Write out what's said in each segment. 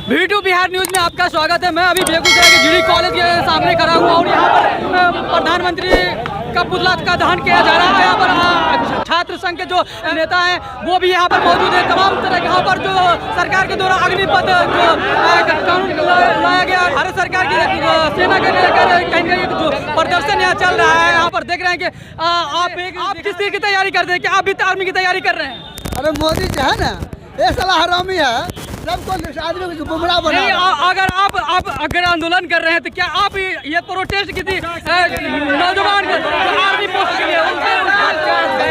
V2 Bihar news में आपका स्वागत है। मैं अभी बेगूसराय के जीडी कॉलेज के सामने खड़ा हुआ और यहाँ पर प्रधानमंत्री का पुतला का दहन किया जा रहा है। यहाँ पर छात्र संघ के जो नेता हैं वो भी यहाँ पर मौजूद है। तमाम तरह यहाँ पर जो सरकार के द्वारा अग्निपथ जो कानून लाया गया भारत सरकार की सेना के लेकर कहीं जो प्रदर्शन यहाँ चल रहा है। यहाँ पर देख रहे हैं कि आप किस चीज़ की तैयारी करते हैं? क्या आप भी आर्मी की तैयारी कर रहे हैं? अरे मोदी जो है ना ये साला हरामी है, सबको आदमी को गुमराह बना रहा है। अगर आंदोलन कर रहे हैं तो क्या आप ये प्रोटेस्ट की थी नौजवान आर्मी पोस्ट के लिए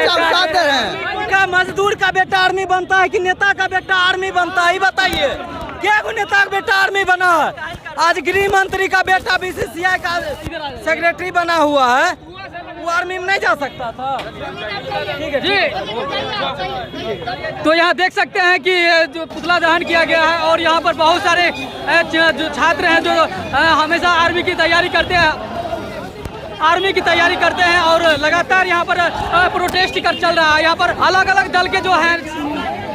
साथ दे रहे हैं? उनका मजदूर का बेटा आर्मी बनता है कि नेता का बेटा आर्मी बनता है? बताइए, क्या को नेता का बेटा आर्मी बना है? आज गृह मंत्री का बेटा बीसीसीआई का सेक्रेटरी बना हुआ है, वो आर्मी में नहीं जा सकता था? ठीक है जी। तो यहाँ देख सकते हैं कि जो पुतला दहन किया गया है और यहाँ पर बहुत सारे जो छात्र हैं जो हमेशा आर्मी की तैयारी करते हैं और लगातार यहाँ पर प्रोटेस्ट कर चल रहा है। यहाँ पर अलग अलग दल के जो हैं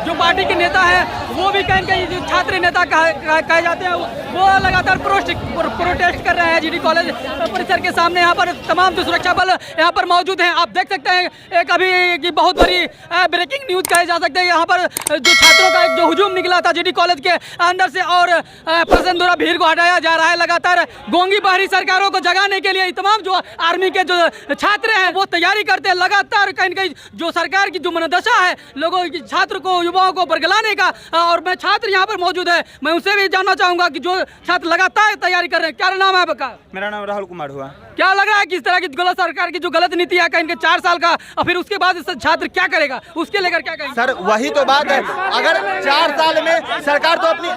जो पार्टी के नेता हैं वो भी कहीं जो छात्र नेता कहे जाते हैं वो लगातार प्रोटेस्ट कर रहे हैं। जीडी कॉलेज परिसर के सामने यहाँ पर तमाम जो सुरक्षा बल यहाँ पर मौजूद हैं। आप देख सकते हैं एक अभी की बहुत बड़ी ब्रेकिंग न्यूज कहे जा सकते हैं। यहाँ पर जो छात्रों का एक जो हुजूम निकला था जीडी कॉलेज के अंदर से और प्रशासन द्वारा भीड़ को हटाया जा रहा है। लगातार गोंगी बाहरी सरकारों को जगाने के लिए तमाम जो आर्मी के जो छात्र हैं वो तैयारी करते हैं। लगातार कहीं जो सरकार की जो मनोदशा है लोगों की छात्र को युवाओं को बरगलाने का, और मैं छात्र यहाँ पर मौजूद है, मैं उनसे भी जानना चाहूंगा कि जो छात्र लगातार तैयारी कर रहे हैं। क्या नाम है आपका? मेरा नाम राहुल कुमार हुआ। क्या लग रहा है किस तरह की गलत सरकार की जो गलत नीति है कहीं 4 साल का और फिर उसके बाद छात्र क्या करेगा उसके लेकर क्या कहेंगे? सर वही तो बात है, अगर 4 साल में सरकार तो अपनी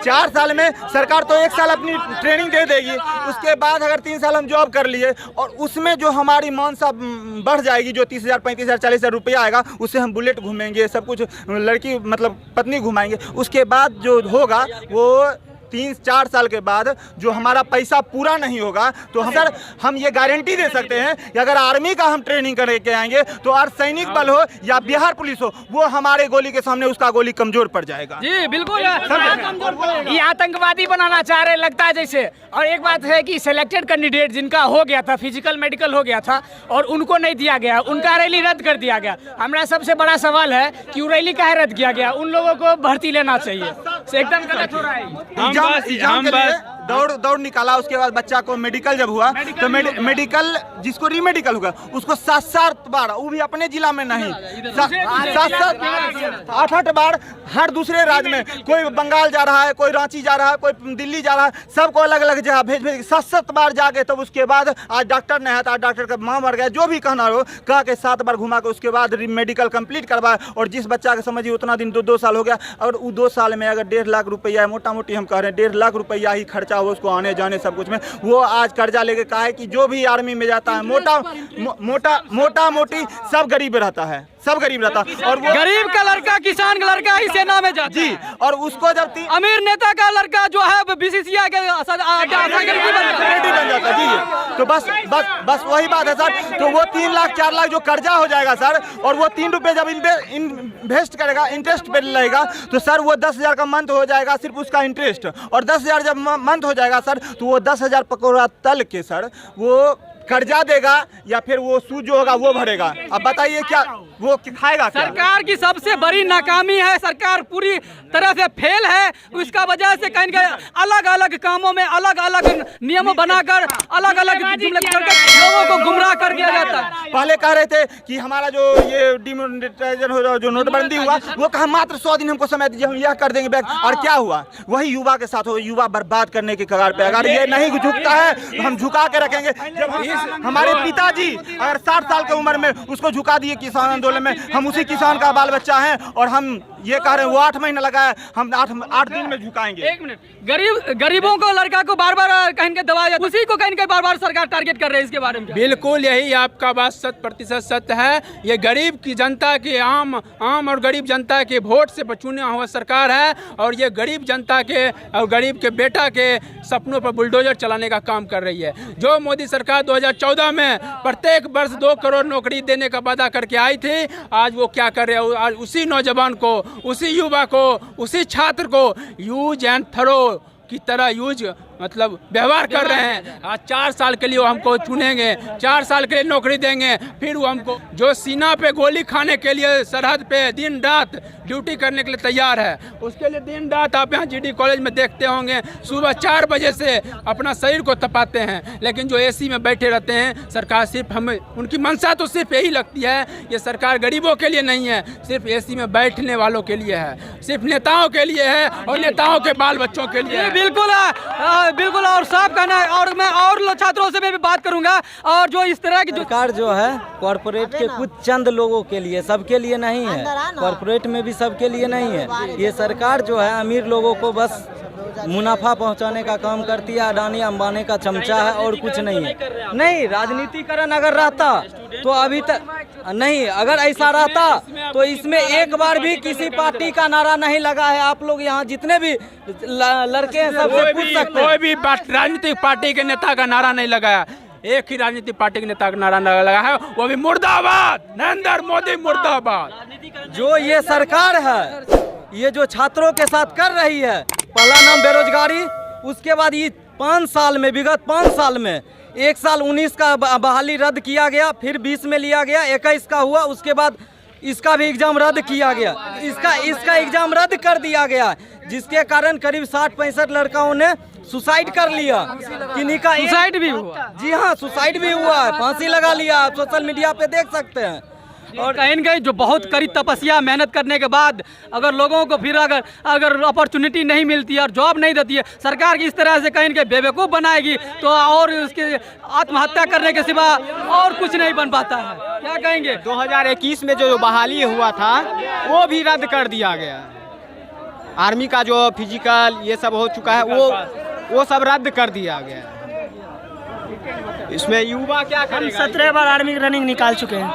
4 साल में सरकार तो 1 साल अपनी ट्रेनिंग दे देगी, उसके बाद अगर 3 साल हम जॉब कर लिए और उसमें जो हमारी मानसा बढ़ जाएगी, जो 30,000 35,000 40,000 रुपया आएगा उससे हम बुलेट घूमेंगे, सब कुछ लड़की मतलब पत्नी घुमाएंगे। उसके बाद जो होगा वो 3-4 साल के बाद जो हमारा पैसा पूरा नहीं होगा तो हम ये गारंटी दे सकते हैं कि अगर आर्मी का हम ट्रेनिंग करके आएंगे तो अर्धसैनिक बल हो या बिहार पुलिस हो वो हमारे गोली के सामने उसका गोली कमजोर पड़ जाएगा। जी बिल्कुल, ये आतंकवादी बनाना चाह रहे लगता है जैसे। और एक बात है कि सिलेक्टेड कैंडिडेट जिनका हो गया था फिजिकल मेडिकल हो गया था और उनको नहीं दिया गया, उनका रैली रद्द कर दिया गया। हमारा सबसे बड़ा सवाल है कि रैली काहे रद्द किया गया? उन लोगों को भर्ती लेना चाहिए, एकदम गलत हो रहा है। एग्जाम के लिए दौड़ निकाला, उसके बाद बच्चा को मेडिकल जब हुआ तो मेडिकल जिसको रीमेडिकल होगा उसको 7-7 बार, वो भी अपने जिला में नहीं 7-8 बार हर दूसरे राज्य में, कोई बंगाल जा रहा है, कोई रांची जा रहा है, कोई दिल्ली जा रहा है, सबको अलग अलग जगह भेज 7-7 बार जाके तब उसके बाद आज डॉक्टर नहीं आता, डॉक्टर का माँ मर गया, जो भी कहना हो कहा के 7 बार घुमा के उसके बाद मेडिकल कंप्लीट करवाया। और जिस बच्चा का समझिए उतना दिन 2 साल हो गया और वो 2 साल में अगर 1.5 लाख रुपया मोटा मोटी हम कह रहे हैं 1.5 लाख रुपया ही खर्चा हो उसको आने जाने सब कुछ में, वो आज कर्जा लेके कहा है कि जो भी आर्मी में जाता है मोटा मोटी सब गरीब रहता है, सब गरीब रहता है। और वो गरीब का लड़का किसान का लड़का ही सेना में जाता जी, और उसको जब अमीर नेता का लड़का जो है बीसीसीआई के बन जाता है जी। तो बस वही बात है सर। तो वो 3 लाख 4 लाख जो कर्जा हो जाएगा सर, और वो 3 रुपए जब इन्वेस्ट करेगा इंटरेस्ट पे लगेगा तो सर वो 10,000 का मंथ हो जाएगा सिर्फ उसका इंटरेस्ट, और 10,000 जब मंथ हो जाएगा सर तो वो 10,000 पकौड़ा तल के सर वो कर्जा देगा या फिर वो सूद जो होगा वो भरेगा। अब बताइए क्या वो खाएगा क्या? सरकार की सबसे बड़ी नाकामी है, सरकार पूरी तरह से फेल है। उसका वजह से कहीं अलग अलग कामों में अलग अलग नियम बनाकर अलग अलग लोगों को गुमराह कर दिया जाता है। पहले कह रहे थे कि हमारा जो ये डिमोनेटाइजेशन हो जो नोटबंदी हुआ वो कहा मात्र 100 दिन हमको समय दीजिए हम यह कर देंगे बैक, और क्या हुआ? वही युवा के साथ हो, युवा बर्बाद करने के कगार पे। अगर ये नहीं झुकता है तो हम झुका के रखेंगे। जब हमारे पिताजी अगर 60 साल की उम्र में उसको झुका दिए किसान आंदोलन में, हम उसी किसान का बाल बच्चा हैं और हम ये कह रहे हैं वो 8 महीना लगा है, हम 8 दिन में झुकाएंगे। 1 मिनट, गरीबों को लड़का को बार बार कहीं के दबाया जाता है, उसी को कहीं बार बार सरकार टारगेट कर रही है। इसके बारे में बिल्कुल यही आपका बात 100% सत्य है। ये गरीब की जनता के आम और गरीब जनता के वोट से चुना हुआ सरकार है और ये गरीब जनता के और गरीब के बेटा के सपनों पर बुलडोजर चलाने का काम कर रही है। जो मोदी सरकार 2014 में प्रत्येक वर्ष 2 करोड़ नौकरी देने का वादा करके आई थी, आज वो क्या कर रहे हैं? आज उसी नौजवान को उसी युवा को, उसी छात्र को यूज एंड थ्रो की तरह यूज मतलब व्यवहार कर रहे हैं। आज 4 साल के लिए वो हमको चुनेंगे, 4 साल के लिए नौकरी देंगे, फिर वो हमको जो सीना पे गोली खाने के लिए सरहद पे दिन रात ड्यूटी करने के लिए तैयार है, उसके लिए दिन रात आप यहाँ GD कॉलेज में देखते होंगे सुबह 4 बजे से अपना शरीर को तपाते हैं। लेकिन जो AC में बैठे रहते हैं, सरकार सिर्फ हमें उनकी मंशा तो सिर्फ यही लगती है, ये सरकार गरीबों के लिए नहीं है, सिर्फ AC में बैठने वालों के लिए है, सिर्फ नेताओं के लिए है और नेताओं के बाल बच्चों के लिए है। बिल्कुल और साफ कहना है। और मैं और छात्रों से भी बात करूंगा। और जो इस तरह की जो सरकार जो है कॉरपोरेट के कुछ चंद लोगों के लिए, सबके लिए नहीं है, कॉरपोरेट में भी सबके लिए नहीं है। ये सरकार जो है अमीर लोगों को बस मुनाफा पहुंचाने का काम करती है, अडानी अंबानी का चमचा है और कुछ नहीं है। नहीं, राजनीतिकरण अगर रहता तो अभी तक नहीं, अगर ऐसा रहता तो इसमें एक बार भी किसी पार्टी का नारा नहीं लगा है। आप लोग यहाँ जितने भी लड़के हैं सबसे पूछ सकते हैं, कोई भी राजनीतिक पार्टी के नेता का नारा नहीं लगाया। एक ही राजनीतिक पार्टी के नेता का नारा लगा है, वो भी मुर्दाबाद, नरेंद्र मोदी मुर्दाबाद। जो ये सरकार है, ये जो छात्रों के साथ कर रही है, पहला नाम बेरोजगारी, उसके बाद ये 5 साल में, विगत 5 साल में 1 साल 19 का बहाली रद्द किया गया, फिर 20 में लिया गया, 21 का हुआ, उसके बाद इसका भी एग्जाम रद्द किया गया, इसका एग्जाम रद्द कर दिया गया, जिसके कारण करीब 60-65 लड़काओं ने सुसाइड कर लिया। किन्हीं का सुसाइड भी हुआ। जी हाँ, सुसाइड भी हुआ है, फांसी लगा लिया। आप सोशल मीडिया पे देख सकते हैं। और कहीं न कहीं जो बहुत कड़ी तपस्या मेहनत करने के बाद अगर लोगों को फिर अगर अपॉर्चुनिटी नहीं मिलती है और जॉब नहीं देती है, सरकार इस तरह से कहीं न कहीं बेवकूफ़ बनाएगी तो और उसके आत्महत्या करने के सिवा और कुछ नहीं बन पाता है। क्या कहेंगे? 2021 में जो बहाली हुआ था वो भी रद्द कर दिया गया। आर्मी का जो फिजिकल ये सब हो चुका है वो सब रद्द कर दिया गया। इसमें युवा क्या करेगा? 17 बार आर्मी की रनिंग निकाल चुके हैं।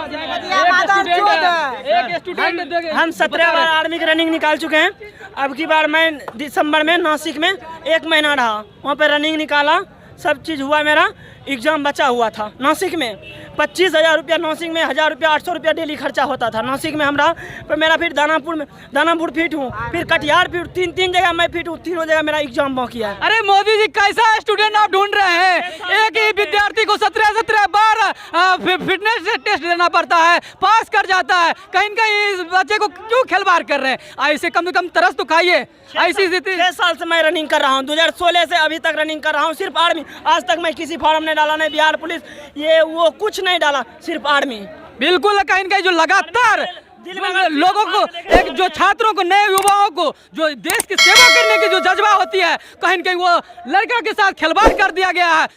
हम 17 बार आर्मी की रनिंग निकाल चुके हैं। अब की बार मैं दिसंबर में नासिक में 1 महीना रहा, वहाँ पे रनिंग निकाला, सब चीज़ हुआ। मेरा एग्जाम बचा हुआ था नासिक में। 25,000 रुपया नासिक में, 1,000 रुपया 800 रुपया डेली खर्चा होता था नासिक में हमरा। पर मेरा फिर दानापुर फिट हूँ, फिर कटिहार फिट, 3 जगह मैं फिट हूँ, तीनों जगह मेरा एग्जाम बाकी है। अरे मोदी जी, कैसा स्टूडेंट आप ढूंढ रहे हैं? एक ही विद्यार्थी को 17 बार फिटनेस टेस्ट देना पड़ता है, पास कर जाता है। कहीं न कहीं इस बच्चे को क्यों खिलवाड़ कर रहे हैं? ऐसे कम से कम तरस तो खाइए। ऐसी स्थिति 6 साल से मैं रनिंग कर रहा हूँ, 2016 से अभी तक रनिंग कर रहा हूँ, सिर्फ आर्मी। आज तक मैं किसी फॉर्म नहीं डाला, नहीं बिहार पुलिस ये वो कुछ नहीं डाला, सिर्फ आर्मी। बिल्कुल, कहीं न कहीं जो लगातार लोगों को, एक जो छात्रों को, नए युवाओं को जो देश की सेवा करने की जो जज्बा होती है, कहीं न कहीं वो लड़का के साथ खिलवाड़ कर दिया गया है।